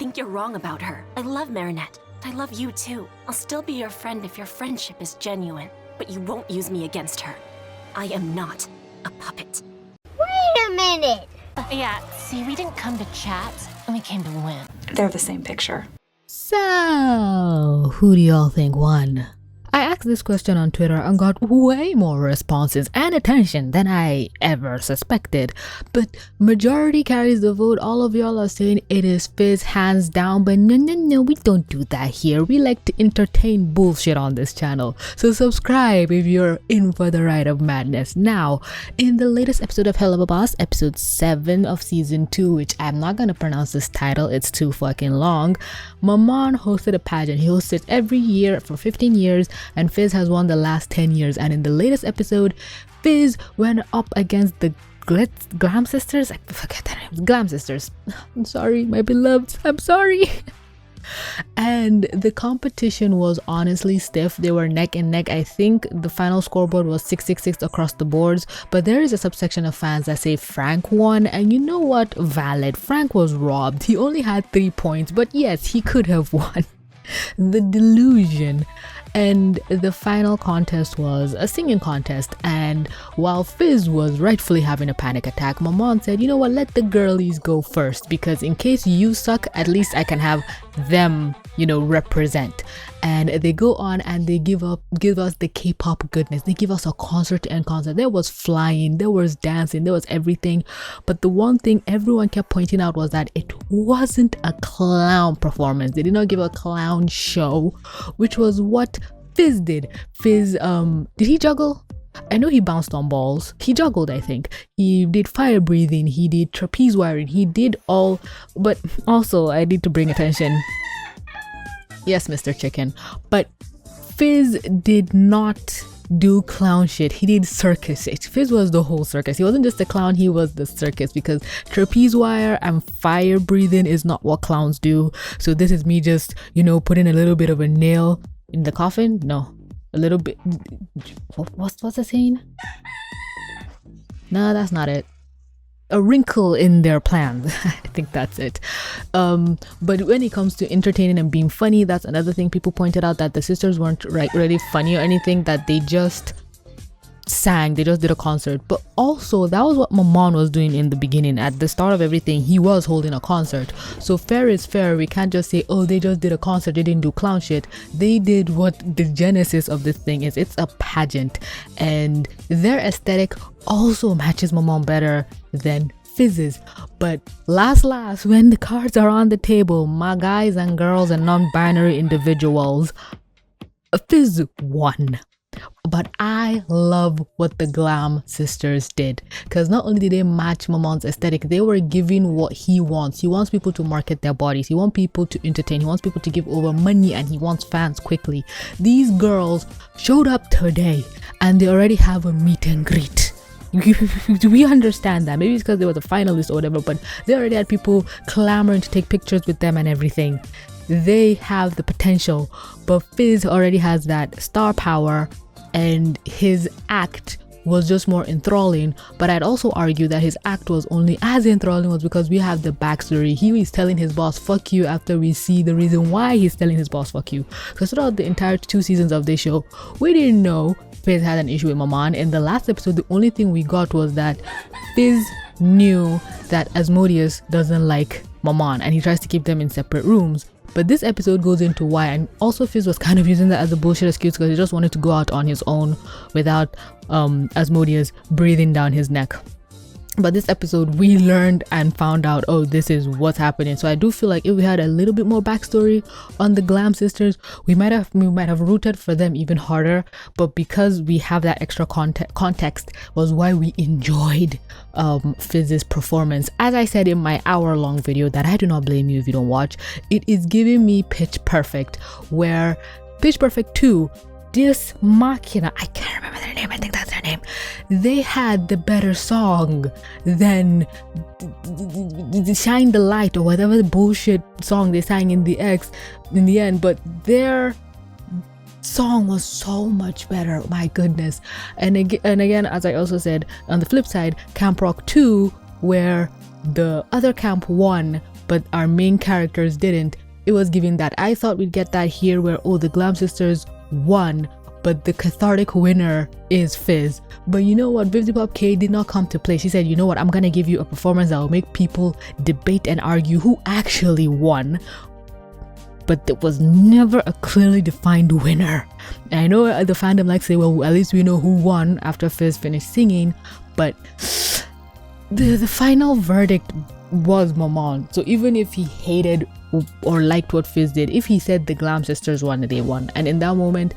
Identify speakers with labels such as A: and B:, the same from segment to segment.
A: think you're wrong about her. I love Marinette. I love you too. I'll still be your friend if your friendship is genuine. But you won't use me against her. I am not a puppet.
B: Wait a minute!
C: Yeah, see, we didn't come to chat, we came to win.
D: They're the same picture.
E: So, who do y'all think won? I asked this question on Twitter and got way more responses and attention than I ever suspected. But majority carries the vote. All of y'all are saying it is Fizz hands down. But no, we don't do that here. We like to entertain bullshit on this channel. So subscribe if you're in for the ride of madness. Now, in the latest episode of Helluva Boss, episode 7 of season 2, which I'm not gonna pronounce this title, it's too fucking long, Mammon hosted a pageant. He hosts it every year for 15 years. And Fizz has won the last 10 years. And in the latest episode, Fizz went up against the Glitz Glam sisters. I forget their names. Glam sisters. I'm sorry, my beloveds. I'm sorry. And the competition was honestly stiff. They were neck and neck. I think the final scoreboard was 666 across the boards. But there is a subsection of fans that say Frank won. And you know what? Valid. Frank was robbed. He only had 3 points. But yes, he could have won. The delusion. And the final contest was a singing contest, and while Fizz was rightfully having a panic attack, Mammon said, you know what, let the girlies go first, because in case you suck, at least I can have them, you know, represent. And they go on and they give us the K-pop goodness. They give us a concert and concert. There was flying, there was dancing, there was everything. But the one thing everyone kept pointing out was that it wasn't a clown performance. They did not give a clown show, which was what Fizz did. Fizz, did he juggle? I know he bounced on balls. He juggled, I think. He did fire breathing. He did trapeze wiring. He did all. But also, I need to bring attention. Yes, Mr. Chicken. But Fizz did not do clown shit. He did circus shit. Fizz was the whole circus. He wasn't just a clown, he was the circus, because trapeze wire and fire breathing is not what clowns do. So this is me just, you know, putting a little bit of a nail in the coffin. No, a little bit. What's the saying? No, that's not it. A wrinkle in their plans. I think that's it. But when it comes to entertaining and being funny, that's another thing people pointed out, that the sisters weren't really funny or anything, that they just sang, they just did a concert. But also that was what Mammon was doing in the beginning. At the start of everything, he was holding a concert. So fair is fair. We can't just say, oh, they just did a concert, they didn't do clown shit. They did what the genesis of this thing is. It's a pageant, and their aesthetic also matches Mammon better than Fizz's. But last, when the cards are on the table, my guys and girls and non-binary individuals, Fizz won. But I love what the Glam sisters did, because not only did they match Mammon's aesthetic, they were giving what he wants. He wants people to market their bodies, he wants people to entertain, he wants people to give over money, and he wants fans quickly. These girls showed up today and they already have a meet and greet. Do we understand that? Maybe it's because they were the finalists or whatever, but they already had people clamoring to take pictures with them and everything. They have the potential, but Fizz already has that star power, and his act was just more enthralling. But I'd also argue that his act was only as enthralling was because we have the backstory. He was telling his boss fuck you after we see the reason why he's telling his boss fuck you, because throughout the entire 2 seasons of this show, we didn't know Fizz had an issue with Mammon. In the last episode, the only thing we got was that Fizz knew that Asmodeus doesn't like Mammon and he tries to keep them in separate rooms. But this episode goes into why, and also Fizz was kind of using that as a bullshit excuse because he just wanted to go out on his own without Asmodeus breathing down his neck. But this episode we learned and found out, oh, this is what's happening. So I do feel like if we had a little bit more backstory on the Glam sisters, we might have rooted for them even harder. But because we have that extra context was why we enjoyed Fizz's performance. As I said in my hour-long video that I do not blame you if you don't watch, it is giving me Pitch Perfect, where Pitch Perfect 2, Dis Machina, I can't remember their name, I think that's their name, they had the better song than Shine the Light or whatever the bullshit song they sang in the end, but their song was so much better, my goodness. And again, as I also said, on the flip side, Camp Rock 2, where the other camp won, but our main characters didn't. It was giving that. I thought we'd get that here where, oh, the Glam sisters won, but the cathartic winner is Fizz. But you know what? Vivzy Pop K did not come to play. She said, you know what? I'm gonna give you a performance that will make people debate and argue who actually won. But there was never a clearly defined winner. And I know the fandom likes to say, well, at least we know who won after Fizz finished singing. But the final verdict was Mammon. So even if he hated or liked what Fizz did, if he said the Glam sisters won, they won. And in that moment,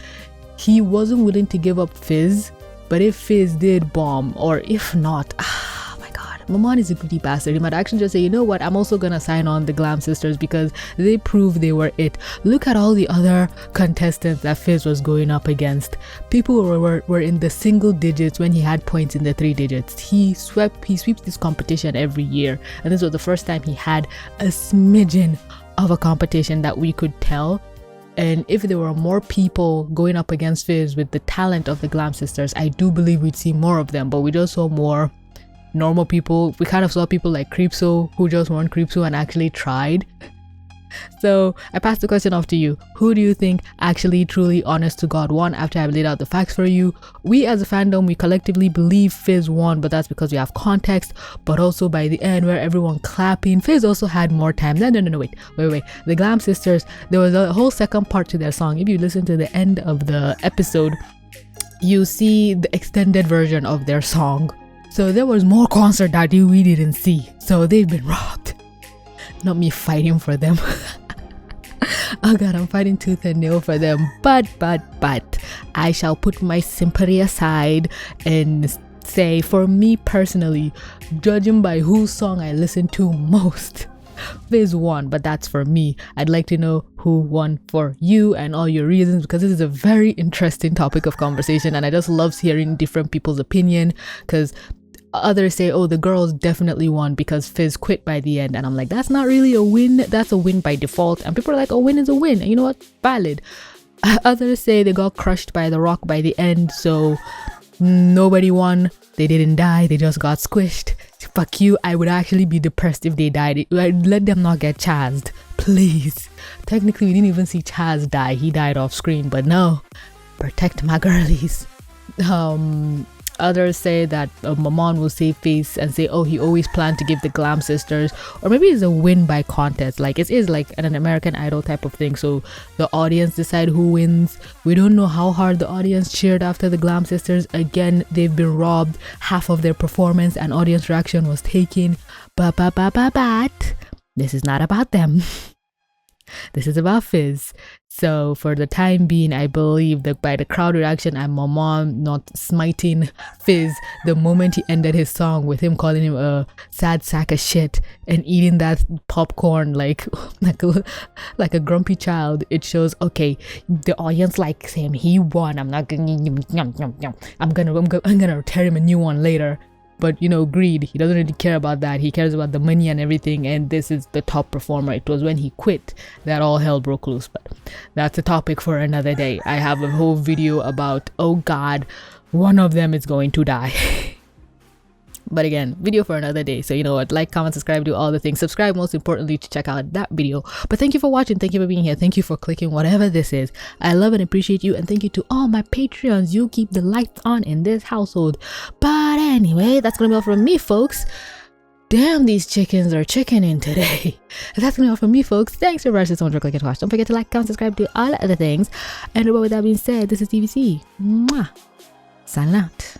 E: he wasn't willing to give up Fizz. But if Fizz did bomb, or if not, oh my god, Mammon is a greedy bastard. He might actually just say, you know what, I'm also gonna sign on the Glam sisters because they proved they were it. Look at all the other contestants that Fizz was going up against. People were in the single digits when he had points in the 3 digits. He sweeps this competition every year, and this was the first time he had a smidgen of a competition that we could tell. And if there were more people going up against Fizz with the talent of the Glam sisters, I do believe we'd see more of them. But we just saw more normal people. We kind of saw people like Creepso who just weren't Creepso and actually tried. So I pass the question off to you. Who do you think actually, truly, honest to God won after I've laid out the facts for you? We as a fandom, we collectively believe Fizz won, but that's because we have context. But also by the end where everyone clapping, Fizz also had more time. No, wait. The Glam sisters, there was a whole second part to their song. If you listen to the end of the episode, you see the extended version of their song. So there was more concert that we didn't see. So they've been robbed. Not me fighting for them. Oh god, I'm fighting tooth and nail for them. But I shall put my sympathy aside and say, for me personally, judging by whose song I listen to most, Fizz won, but that's for me. I'd like to know who won for you and all your reasons, because this is a very interesting topic of conversation and I just love hearing different people's opinion, because others say, oh, the girls definitely won because Fizz quit by the end, and I'm like, that's not really a win, that's a win by default. And people are like, a win is a win, and you know what, valid. Others say they got crushed by the rock by the end, so nobody won, they didn't die, they just got squished. Fuck you, I would actually be depressed if they died. I'd let them not get chazed, please. Technically we didn't even see Chaz die, he died off screen, but no, protect my girlies. Others say that Mammon will save face and say, oh, he always planned to give the Glam sisters, or maybe it's a win by contest, like it is like an American Idol type of thing, so the audience decide who wins. We don't know how hard the audience cheered after the Glam sisters. Again, they've been robbed half of their performance and audience reaction was taken, but this is not about them. This is about Fizz. So for the time being, I believe that by the crowd reaction and Mammon not smiting Fizz the moment he ended his song with him calling him a sad sack of shit and eating that popcorn like a grumpy child, it shows, okay, the audience likes him, he won, I'm gonna tear him a new one later. But you know, greed, he doesn't really care about that, he cares about the money and everything, and this is the top performer. It was when he quit that all hell broke loose, but that's a topic for another day. I have a whole video about, oh god, one of them is going to die. But again, video for another day. So you know what, like, comment, subscribe, do all the things. Subscribe most importantly to check out that video. But thank you for watching, thank you for being here, thank you for clicking whatever this is. I love and appreciate you, and thank you to all my Patreons. You keep the lights on in this household. But anyway, that's gonna be all from me, folks. Damn, these chickens are chickening today. That's gonna be all from me, folks. Thanks for watching so much for clicking to watch. Don't forget to like, comment, subscribe, do all other things. And with that being said, this is TVC. Mwah. Signing out.